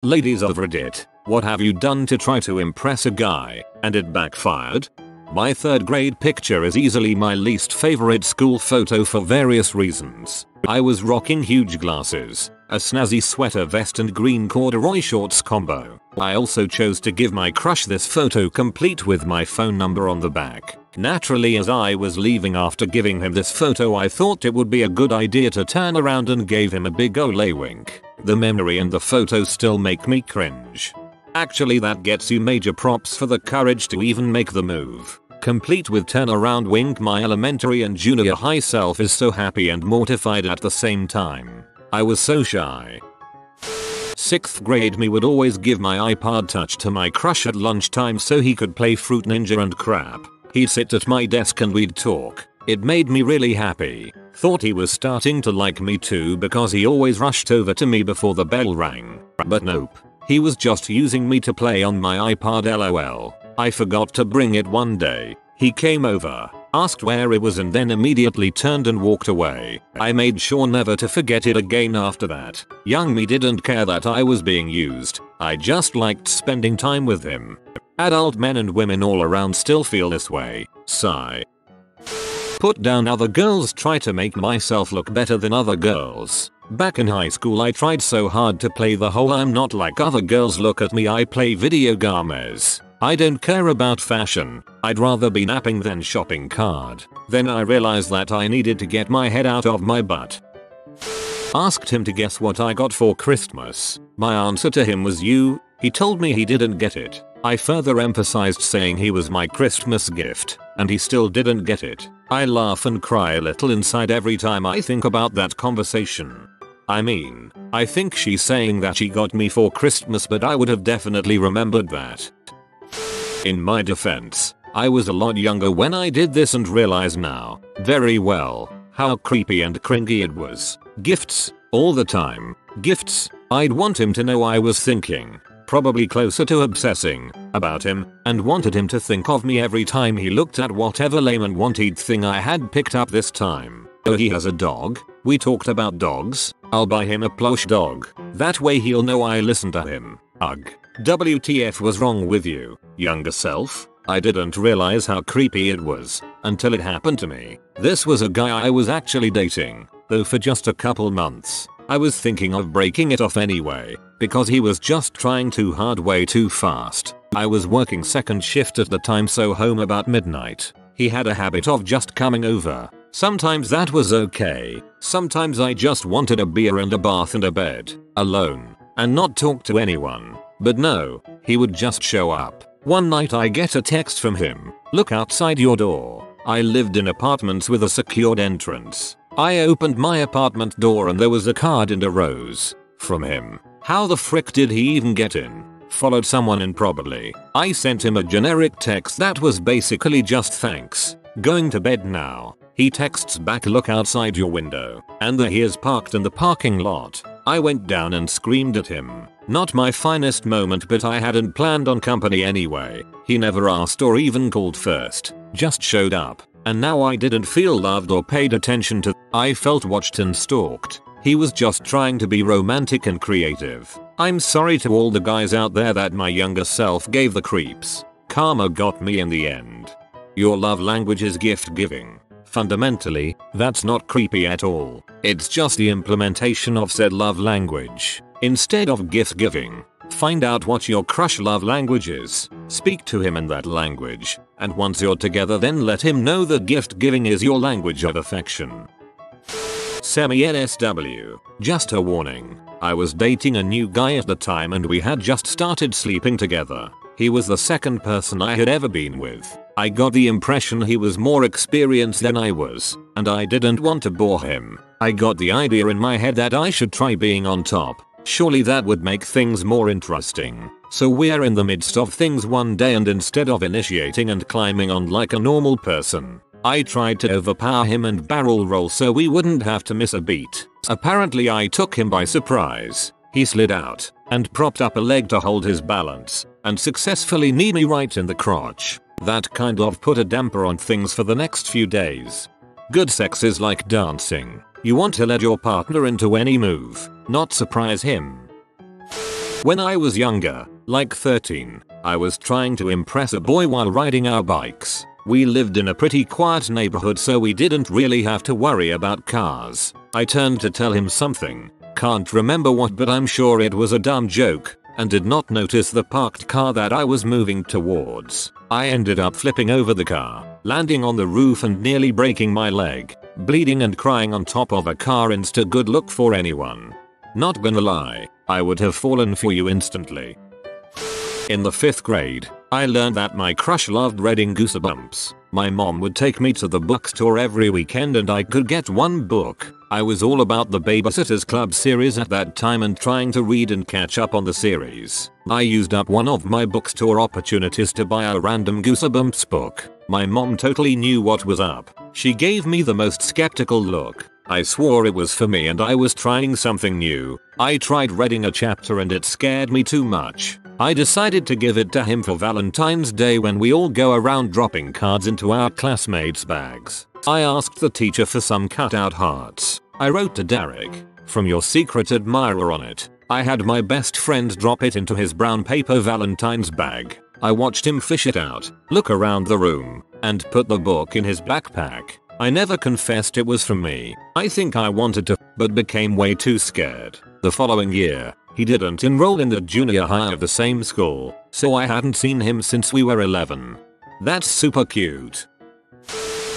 Ladies of Reddit, what have you done to try to impress a guy, and it backfired? My 3rd grade picture is easily my least favorite school photo for various reasons. I was rocking huge glasses, a snazzy sweater vest and green corduroy shorts combo. I also chose to give my crush this photo complete with my phone number on the back. Naturally, as I was leaving after giving him this photo, I thought it would be a good idea to turn around and gave him a big ole wink. The memory and the photo still make me cringe. Actually, that gets you major props for the courage to even make the move. Complete with turn around wink. My elementary and junior high self is so happy and mortified at the same time. I was so shy. 6th grade me would always give my iPod Touch to my crush at lunchtime so he could play Fruit Ninja and crap. He'd sit at my desk and we'd talk. It made me really happy. Thought he was starting to like me too because he always rushed over to me before the bell rang. But nope. He was just using me to play on my iPod, lol. I forgot to bring it one day. He came over, asked where it was and then immediately turned and walked away. I made sure never to forget it again after that. Young me didn't care that I was being used. I just liked spending time with him. Adult men and women all around still feel this way. Sigh. Put down other girls. Try to make myself look better than other girls. Back in high school I tried so hard to play the whole I'm not like other girls, look at me, I play video games. I don't care about fashion. I'd rather be napping than shopping card. Then I realized that I needed to get my head out of my butt. Asked him to guess what I got for Christmas. My answer to him was you. He told me he didn't get it. I further emphasized saying he was my Christmas gift, and he still didn't get it. I laugh and cry a little inside every time I think about that conversation. I mean, I think she's saying that she got me for Christmas, but I would have definitely remembered that. In my defense, I was a lot younger when I did this and realize now, very well, how creepy and cringy it was. Gifts, all the time. Gifts, I'd want him to know I was thinking, probably closer to obsessing, about him, and wanted him to think of me every time he looked at whatever lame and wanted thing I had picked up this time. Oh, he has a dog? We talked about dogs? I'll buy him a plush dog. That way he'll know I listen to him. Ugh. WTF was wrong with you, younger self? I didn't realize how creepy it was until it happened to me. This was a guy I was actually dating, though for just a couple months. I was thinking of breaking it off anyway, because he was just trying too hard way too fast. I was working second shift at the time, so home about midnight. He had a habit of just coming over. Sometimes that was okay. Sometimes I just wanted a beer and a bath and a bed, alone, and not talk to anyone. But no, he would just show up. One night I get a text from him. Look outside your door. I lived in apartments with a secured entrance. I opened my apartment door and there was a card and a rose. From him. How the frick did he even get in? Followed someone in probably. I sent him a generic text that was basically just thanks. Going to bed now. He texts back, look outside your window. And there he is parked in the parking lot. I went down and screamed at him. Not my finest moment, but I hadn't planned on company anyway. He never asked or even called first. Just showed up. And now I didn't feel loved or paid attention to. I felt watched and stalked. He was just trying to be romantic and creative. I'm sorry to all the guys out there that my younger self gave the creeps. Karma got me in the end. Your love language is gift giving. Fundamentally, that's not creepy at all. It's just the implementation of said love language. Instead of gift giving, find out what your crush love language is. Speak to him in that language. And once you're together, then let him know that gift giving is your language of affection. Semi-NSW. Just a warning. I was dating a new guy at the time and we had just started sleeping together. He was the second person I had ever been with. I got the impression he was more experienced than I was, and I didn't want to bore him. I got the idea in my head that I should try being on top. Surely that would make things more interesting. So we're in the midst of things one day, and instead of initiating and climbing on like a normal person, I tried to overpower him and barrel roll so we wouldn't have to miss a beat. Apparently I took him by surprise. He slid out and propped up a leg to hold his balance and successfully kneed me right in the crotch. That kind of put a damper on things for the next few days. Good sex is like dancing. You want to let your partner into any move, not surprise him. When I was younger, like 13, I was trying to impress a boy while riding our bikes. We lived in a pretty quiet neighborhood, so we didn't really have to worry about cars. I turned to tell him something, can't remember what, but I'm sure it was a dumb joke, and did not notice the parked car that I was moving towards. I ended up flipping over the car, landing on the roof and nearly breaking my leg, bleeding and crying on top of a car. Insta good look for anyone. Not gonna lie, I would have fallen for you instantly. In the 5th grade, I learned that my crush loved reading Goosebumps. My mom would take me to the bookstore every weekend and I could get one book. I was all about the Babysitter's Club series at that time and trying to read and catch up on the series. I used up one of my bookstore opportunities to buy a random Goosebumps book. My mom totally knew what was up. She gave me the most skeptical look. I swore it was for me and I was trying something new. I tried reading a chapter and it scared me too much. I decided to give it to him for Valentine's Day when we all go around dropping cards into our classmates' bags. I asked the teacher for some cutout hearts. I wrote to Derek, "From your secret admirer" on it. I had my best friend drop it into his brown paper Valentine's bag. I watched him fish it out, look around the room, and put the book in his backpack. I never confessed it was from me. I think I wanted to, but became way too scared. The following year, he didn't enroll in the junior high of the same school, so I hadn't seen him since we were 11. That's super cute.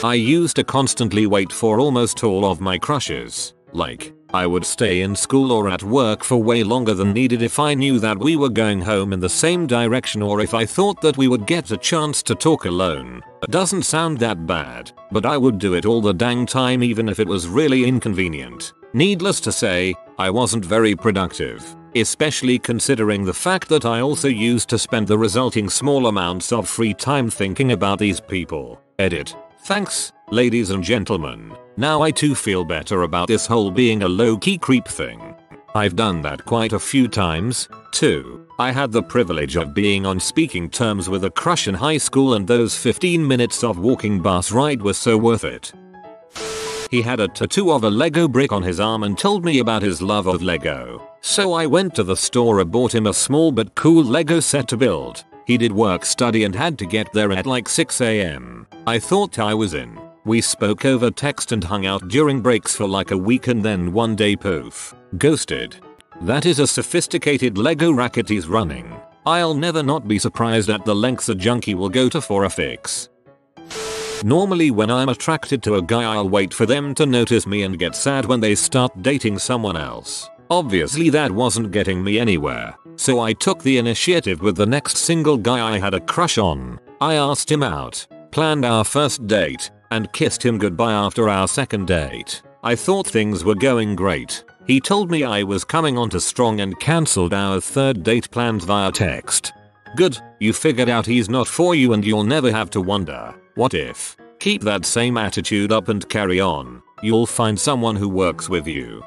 I used to constantly wait for almost all of my crushes. Like, I would stay in school or at work for way longer than needed if I knew that we were going home in the same direction or if I thought that we would get a chance to talk alone. It doesn't sound that bad, but I would do it all the dang time even if it was really inconvenient. Needless to say, I wasn't very productive, especially considering the fact that I also used to spend the resulting small amounts of free time thinking about these people. Edit. Thanks, ladies and gentlemen. Now I too feel better about this whole being a low-key creep thing. I've done that quite a few times, too. I had the privilege of being on speaking terms with a crush in high school and those 15 minutes of walking bus ride were so worth it. He had a tattoo of a Lego brick on his arm and told me about his love of Lego. So I went to the store and bought him a small but cool Lego set to build. He did work study and had to get there at like 6 AM. I thought I was in. We spoke over text and hung out during breaks for like a week and then one day poof. Ghosted. That is a sophisticated Lego racket he's running. I'll never not be surprised at the lengths a junkie will go to for a fix. Normally when I'm attracted to a guy I'll wait for them to notice me and get sad when they start dating someone else. Obviously that wasn't getting me anywhere, so I took the initiative with the next single guy I had a crush on. I asked him out, planned our first date, and kissed him goodbye after our second date. I thought things were going great. He told me I was coming on too strong and cancelled our third date plans via text. Good, you figured out he's not for you and you'll never have to wonder, what if? Keep that same attitude up and carry on. You'll find someone who works with you.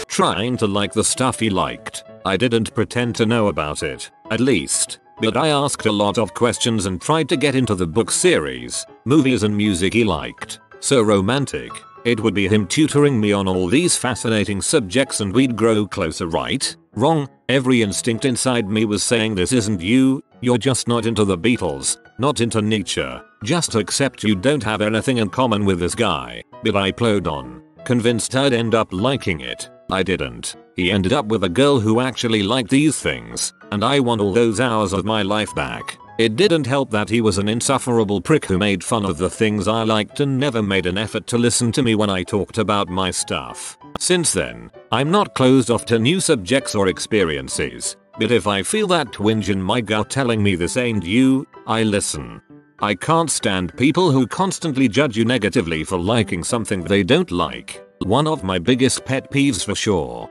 Trying to like the stuff he liked. I didn't pretend to know about it, at least, but I asked a lot of questions and tried to get into the book series, movies and music he liked. So romantic. It would be him tutoring me on all these fascinating subjects and we'd grow closer, right? Wrong. Every instinct inside me was saying this isn't you, you're just not into the Beatles, not into Nietzsche. Just accept you don't have anything in common with this guy. But I plowed on, convinced I'd end up liking it. I didn't. He ended up with a girl who actually liked these things, and I want all those hours of my life back. It didn't help that he was an insufferable prick who made fun of the things I liked and never made an effort to listen to me when I talked about my stuff. Since then, I'm not closed off to new subjects or experiences, but if I feel that twinge in my gut telling me this ain't you, I listen. I can't stand people who constantly judge you negatively for liking something they don't like. One of my biggest pet peeves for sure.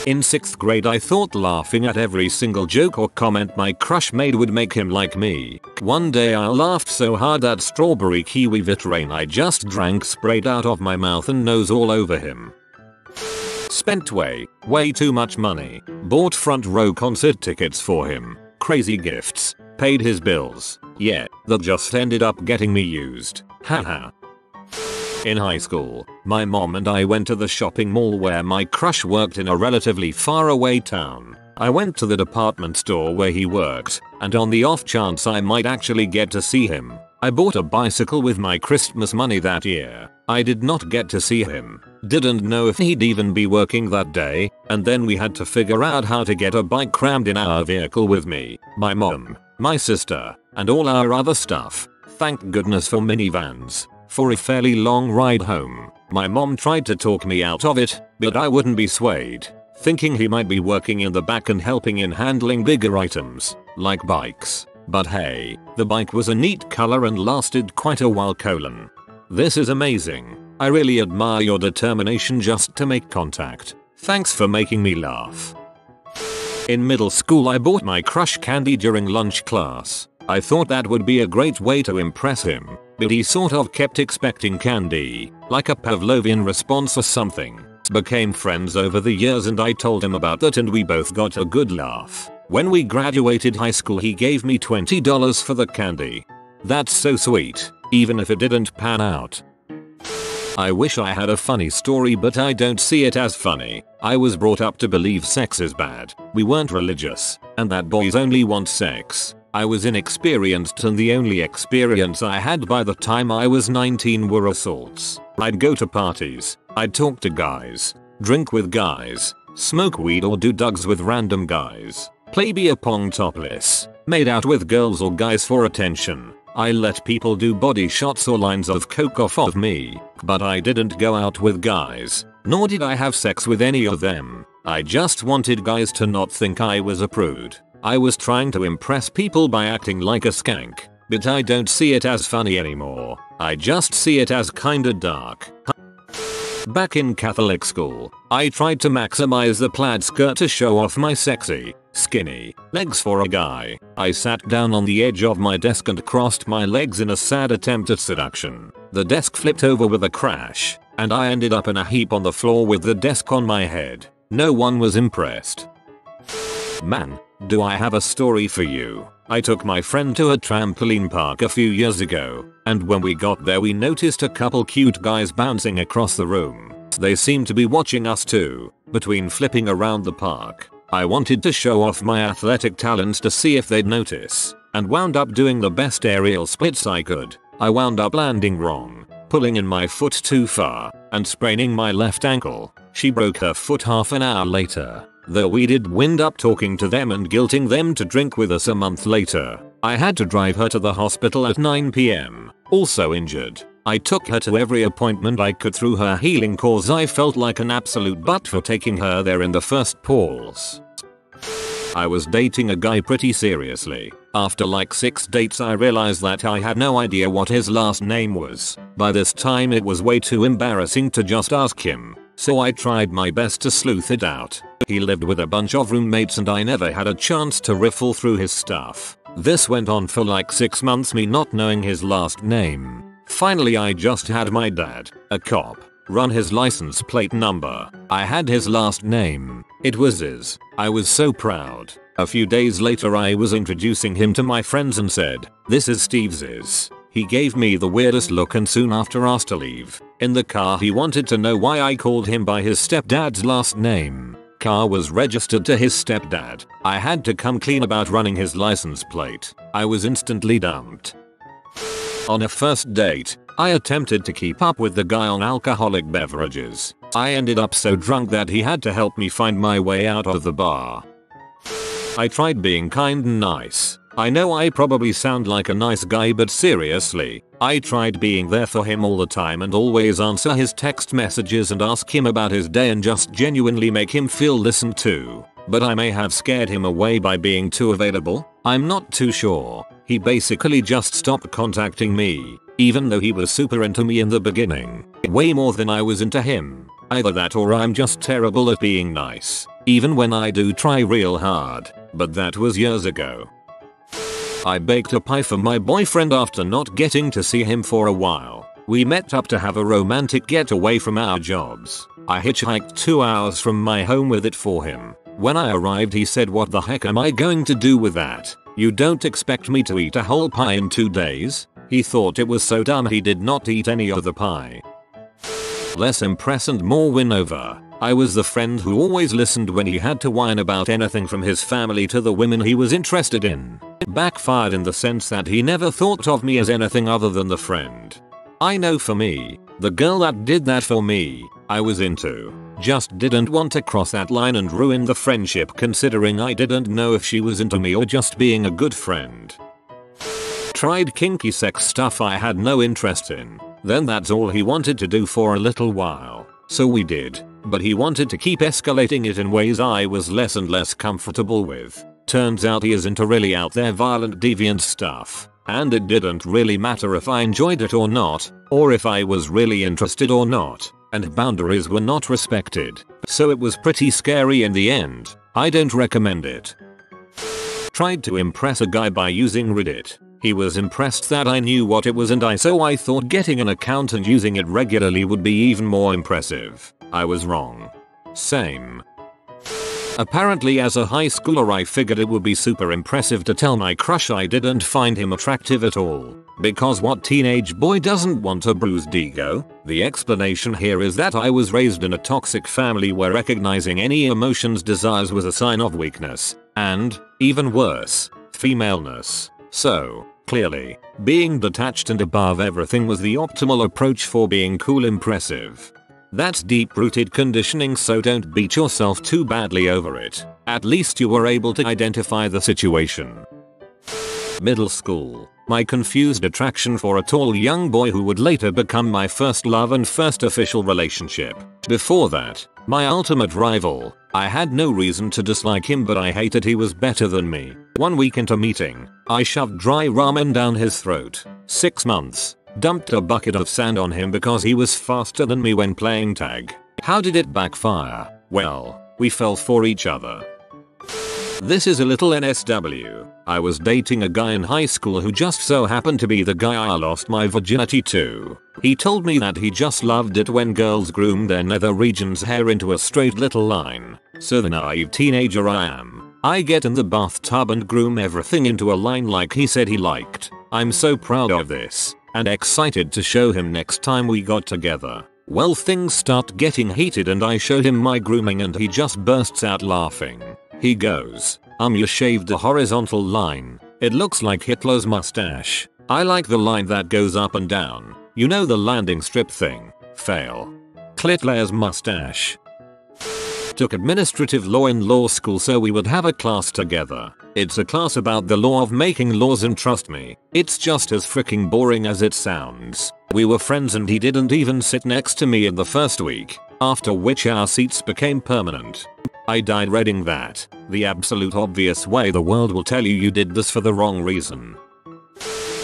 In 6th grade I thought laughing at every single joke or comment my crush made would make him like me. One day I laughed so hard that strawberry kiwi vitrain I just drank sprayed out of my mouth and nose all over him. Spent way too much money. Bought front row concert tickets for him. Crazy gifts. Paid his bills. Yeah, that just ended up getting me used. Haha. In high school, my mom and I went to the shopping mall where my crush worked in a relatively far away town. I went to the department store where he worked, and on the off chance I might actually get to see him, I bought a bicycle with my Christmas money that year. I did not get to see him, didn't know if he'd even be working that day, and then we had to figure out how to get a bike crammed in our vehicle with me, my mom, my sister, and all our other stuff. Thank goodness for minivans. For a fairly long ride home, my mom tried to talk me out of it, but I wouldn't be swayed, thinking he might be working in the back and helping in handling bigger items, like bikes. But hey, the bike was a neat color and lasted quite a while. This is amazing. I really admire your determination just to make contact. Thanks for making me laugh. In middle school I bought my crush candy during lunch class. I thought that would be a great way to impress him, but he sort of kept expecting candy, like a Pavlovian response or something. Became friends over the years and I told him about that and we both got a good laugh. When we graduated high school he gave me $20 for the candy. That's so sweet, even if it didn't pan out. I wish I had a funny story but I don't see it as funny. I was brought up to believe sex is bad. We weren't religious, and that boys only want sex. I was inexperienced and the only experience I had by the time I was 19 were assaults. I'd go to parties, I'd talk to guys, drink with guys, smoke weed or do drugs with random guys, play beer pong topless, made out with girls or guys for attention. I let people do body shots or lines of coke off of me, but I didn't go out with guys, nor did I have sex with any of them. I just wanted guys to not think I was a prude. I was trying to impress people by acting like a skank, but I don't see it as funny anymore. I just see it as kinda dark. Back in Catholic school, I tried to maximize the plaid skirt to show off my sexy, skinny legs for a guy. I sat down on the edge of my desk and crossed my legs in a sad attempt at seduction. The desk flipped over with a crash, and I ended up in a heap on the floor with the desk on my head. No one was impressed. Man, do I have a story for you. I took my friend to a trampoline park a few years ago, and when we got there we noticed a couple cute guys bouncing across the room. They seemed to be watching us too, between flipping around the park. I wanted to show off my athletic talents to see if they'd notice, and wound up doing the best aerial splits I could. I wound up landing wrong, pulling in my foot too far, and spraining my left ankle. She broke her foot half an hour later. Though we did wind up talking to them and guilting them to drink with us a month later. I had to drive her to the hospital at 9 PM, also injured. I took her to every appointment I could through her healing cause I felt like an absolute butt for taking her there in the first place. I was dating a guy pretty seriously. After like 6 dates I realized that I had no idea what his last name was. By this time it was way too embarrassing to just ask him, so I tried my best to sleuth it out. He lived with a bunch of roommates and I never had a chance to riffle through his stuff. This went on for like 6 months, me not knowing his last name. Finally I just had my dad, a cop, run his license plate number. I had his last name. It was Ziz. I was so proud. A few days later I was introducing him to my friends and said, "This is Steve Ziz." He gave me the weirdest look and soon after asked to leave. In the car he wanted to know why I called him by his stepdad's last name. Car was registered to his stepdad. I had to come clean about running his license plate. I was instantly dumped. On a first date, I attempted to keep up with the guy on alcoholic beverages. I ended up so drunk that he had to help me find my way out of the bar. I tried being kind and nice. I know I probably sound like a nice guy, but seriously, I tried being there for him all the time and always answer his text messages and ask him about his day and just genuinely make him feel listened to. But I may have scared him away by being too available. I'm not too sure. He basically just stopped contacting me, even though he was super into me in the beginning. Way more than I was into him. Either that or I'm just terrible at being nice, even when I do try real hard. But that was years ago. I baked a pie for my boyfriend after not getting to see him for a while. We met up to have a romantic getaway from our jobs. I hitchhiked 2 hours from my home with it for him. When I arrived he said, "What the heck am I going to do with that? You don't expect me to eat a whole pie in 2 days?" He thought it was so dumb he did not eat any of the pie. Less impress and more win over. I was the friend who always listened when he had to whine about anything from his family to the women he was interested in. It backfired in the sense that he never thought of me as anything other than the friend. I know for me, the girl that did that for me, I was into, just didn't want to cross that line and ruin the friendship, considering I didn't know if she was into me or just being a good friend. Tried kinky sex stuff I had no interest in. Then that's all he wanted to do for a little while. So we did, but he wanted to keep escalating it in ways I was less and less comfortable with. Turns out he is into really out there violent deviant stuff. And it didn't really matter if I enjoyed it or not, or if I was really interested or not, and boundaries were not respected. So it was pretty scary in the end. I don't recommend it. Tried to impress a guy by using Reddit. He was impressed that I knew what it was, and so I thought getting an account and using it regularly would be even more impressive. I was wrong. Same. Apparently as a high schooler I figured it would be super impressive to tell my crush I didn't find him attractive at all. Because what teenage boy doesn't want a bruised ego? The explanation here is that I was raised in a toxic family where recognizing any emotions desires was a sign of weakness. And, even worse, femaleness. So, clearly, being detached and above everything was the optimal approach for being cool impressive. That's deep-rooted conditioning, so don't beat yourself too badly over it. At least you were able to identify the situation. Middle school. My confused attraction for a tall young boy who would later become my first love and first official relationship. Before that, my ultimate rival. I had no reason to dislike him, but I hated he was better than me. 1 week into meeting, I shoved dry ramen down his throat. 6 months. Dumped a bucket of sand on him because he was faster than me when playing tag. How did it backfire? Well, we fell for each other. This is a little NSW. I was dating a guy in high school who just so happened to be the guy I lost my virginity to. He told me that he just loved it when girls groomed their nether regions hair into a straight little line. So the naive teenager I am, I get in the bathtub and groom everything into a line like he said he liked. I'm so proud of this. And excited to show him next time we got together. Well, things start getting heated and I show him my grooming and he just bursts out laughing. He goes, you shaved a horizontal line. It looks like Hitler's mustache. I like the line that goes up and down. You know, the landing strip thing. Fail. Hitler's mustache. Took administrative law in law school so we would have a class together. It's a class about the law of making laws, and trust me, it's just as freaking boring as it sounds. We were friends and he didn't even sit next to me in the first week, after which our seats became permanent. I died reading that. The absolute obvious way the world will tell you you did this for the wrong reason.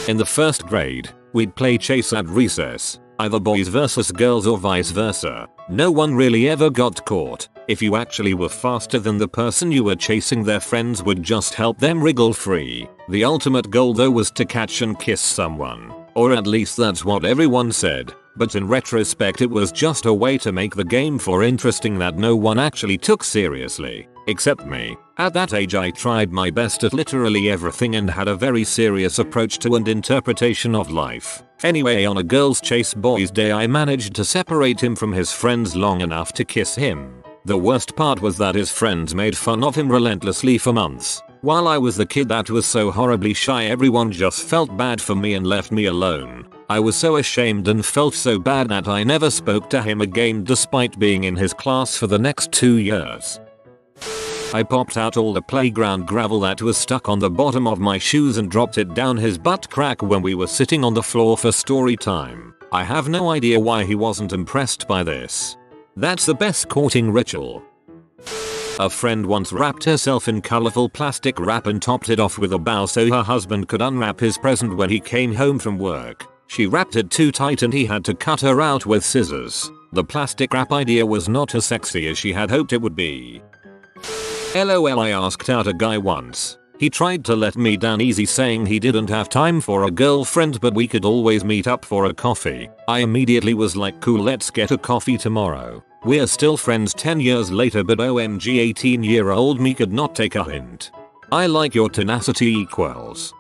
In the first grade, we'd play chase at recess. Either boys versus girls or vice versa. No one really ever got caught. If you actually were faster than the person you were chasing, their friends would just help them wriggle free. The ultimate goal though was to catch and kiss someone. Or at least that's what everyone said. But in retrospect it was just a way to make the game more interesting that no one actually took seriously. Except me. At that age I tried my best at literally everything and had a very serious approach to and interpretation of life. Anyway, on a girls chase boys day I managed to separate him from his friends long enough to kiss him. The worst part was that his friends made fun of him relentlessly for months. While I was the kid that was so horribly shy, everyone just felt bad for me and left me alone. I was so ashamed and felt so bad that I never spoke to him again despite being in his class for the next 2 years. I popped out all the playground gravel that was stuck on the bottom of my shoes and dropped it down his butt crack when we were sitting on the floor for story time. I have no idea why he wasn't impressed by this. That's the best courting ritual. A friend once wrapped herself in colorful plastic wrap and topped it off with a bow so her husband could unwrap his present when he came home from work. She wrapped it too tight and he had to cut her out with scissors. The plastic wrap idea was not as sexy as she had hoped it would be. LOL, I asked out a guy once. He tried to let me down easy saying he didn't have time for a girlfriend but we could always meet up for a coffee. I immediately was like, cool, let's get a coffee tomorrow. We're still friends 10 years later, but OMG 18-year-old me could not take a hint. I like your tenacity equals.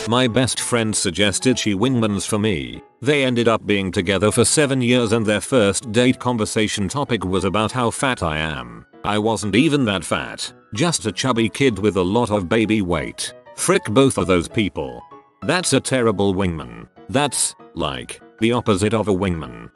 My best friend suggested she wingmans for me. They ended up being together for 7 years and their first date conversation topic was about how fat I am. I wasn't even that fat, just a chubby kid with a lot of baby weight. Frick both of those people. That's a terrible wingman. That's, like, the opposite of a wingman.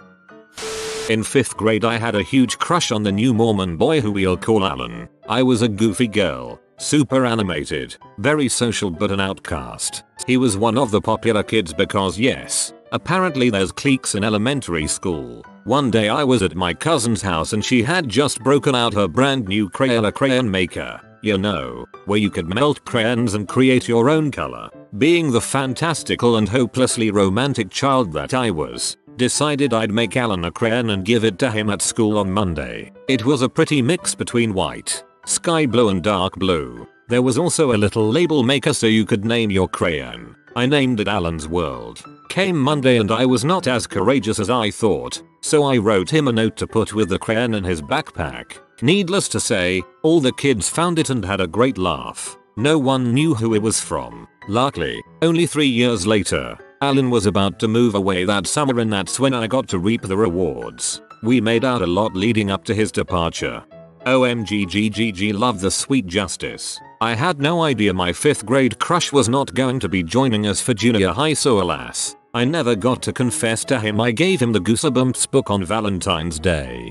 In 5th grade I had a huge crush on the new Mormon boy who we'll call Alan. I was a goofy girl, super animated, very social but an outcast. He was one of the popular kids because yes, apparently there's cliques in elementary school. One day I was at my cousin's house and she had just broken out her brand new Crayola crayon maker. You know, where you could melt crayons and create your own color. Being the fantastical and hopelessly romantic child that I was, decided I'd make Alan a crayon and give it to him at school on Monday. It was a pretty mix between white, sky blue and dark blue. There was also a little label maker so you could name your crayon. I named it Alan's World. Came Monday and I was not as courageous as I thought, so I wrote him a note to put with the crayon in his backpack. Needless to say, all the kids found it and had a great laugh. No one knew who it was from. Luckily, only 3 years later, Alan was about to move away that summer and that's when I got to reap the rewards. We made out a lot leading up to his departure. OMG love the sweet justice. I had no idea my 5th grade crush was not going to be joining us for junior high, so alas, I never got to confess to him. I gave him the Goosebumps book on Valentine's Day.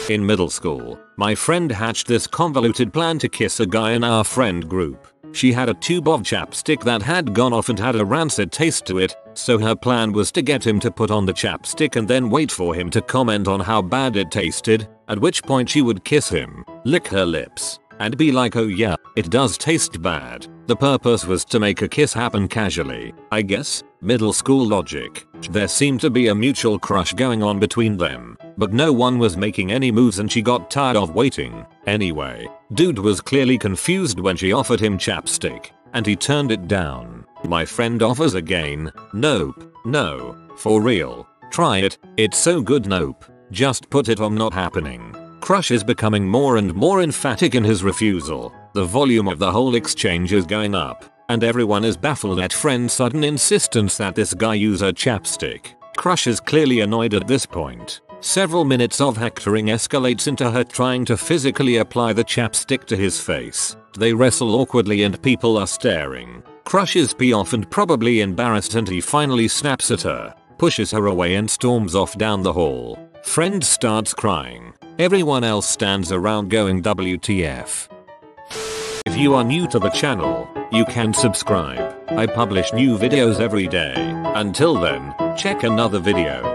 In middle school, my friend hatched this convoluted plan to kiss a guy in our friend group. She had a tube of chapstick that had gone off and had a rancid taste to it, so her plan was to get him to put on the chapstick and then wait for him to comment on how bad it tasted, at which point she would kiss him, lick her lips, and be like, oh yeah, it does taste bad. The purpose was to make a kiss happen casually, I guess. Middle school logic. There seemed to be a mutual crush going on between them, but no one was making any moves and she got tired of waiting. Anyway, dude was clearly confused when she offered him chapstick, and he turned it down. My friend offers again. Nope. No. For real. Try it. It's so good. Nope. Just put it on. Not happening. Crush is becoming more and more emphatic in his refusal. The volume of the whole exchange is going up, and everyone is baffled at friend's sudden insistence that this guy use a chapstick. Crush is clearly annoyed at this point. Several minutes of hectoring escalates into her trying to physically apply the chapstick to his face. They wrestle awkwardly and people are staring. Crush is pee off and probably embarrassed and he finally snaps at her, pushes her away and storms off down the hall. Friend starts crying. Everyone else stands around going WTF. If you are new to the channel, you can subscribe. I publish new videos every day. Until then, check another video.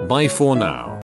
Bye for now.